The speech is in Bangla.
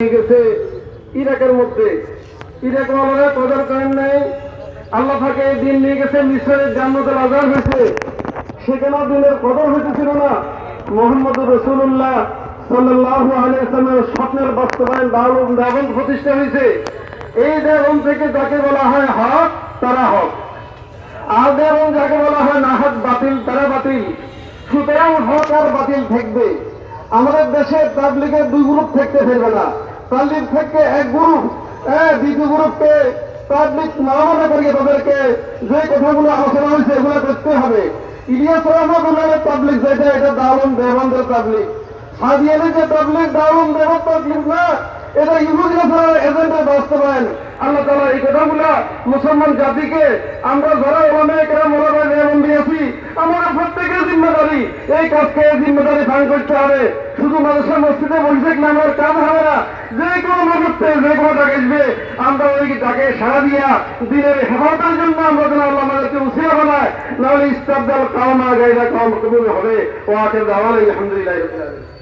গেছে ইরাকের মধ্যে। ইরাক ওয়ালারা কদর করেন নাই, আল্লাহ পাকে দিন নিয়ে গেছে মিশরের জান্নাতুল আজহার হয়েছে, সেখানেও দিনের কদর হইতেছিল না। মুহাম্মদুর রাসূলুল্লাহ সাল্লাল্লাহু আলাইহি ওয়াসাল্লামের স্বপ্নের বাস্তবায়ন দারুল দেওবন্দ প্রতিষ্ঠা হয়েছে। এই দেওবন্দ থেকে যাকে বলা হয় হক তারা হক, আর দেওবন্দ যাকে বলা হয় না হক বাতিল তারা বাতিল। সুতরাং হক আর বাতিল থাকবে। আমাদের দেশে তাবলীগের দুই গ্রুপ থাকতে ফেরবে না। তাবলীগ থেকে এক গ্রুপ, দ্বিতীয় গ্রুপকে তাবলীগ না মনে করিয়ে তাদেরকে যে কথাগুলো আলোচনা হয়েছে এগুলো করতে হবে। ইলিয়াস রহমাতুল্লাহের তাবলীগ যেটা, এটা দারুল দেওবন্দের তাবলীগ। সাদিয়ানের যে তাবলীগ দারুল দেওবন্দ তাবলীগ না, এটা ইহুদি নাসারার এজেন্ডার বাস্তবায়ন। আল্লাহ তাআলা এই কথাগুলা মুসলমান জাতিকে, আমরা যারা ওলামায়ে কেরাম ওলামায়ে দেওবন্দ আছি, আমাদের প্রত্যেকের জিম্মেদারি এই কাজকে জিম্মেদারি পালন করতে হবে। শুধু মাদ্রাসা মসজিদে বসে নামার কাজ হবে না, যে কোনো মুহূর্তে যে কোনো ডাক আসবে, আমরা ওই ডাকে সাড়া দিয়া দিনের হেফাজতের জন্য আমরা যেন আল্লাহ আমাদেরকে উসিলা বানায়, নাহলে ইস্তাবদাল কাওমা গায়রা কাওম কবুল হবে। ও আখির দাওয়ানা আলহামদুলিল্লাহি রাব্বিল আলামিন।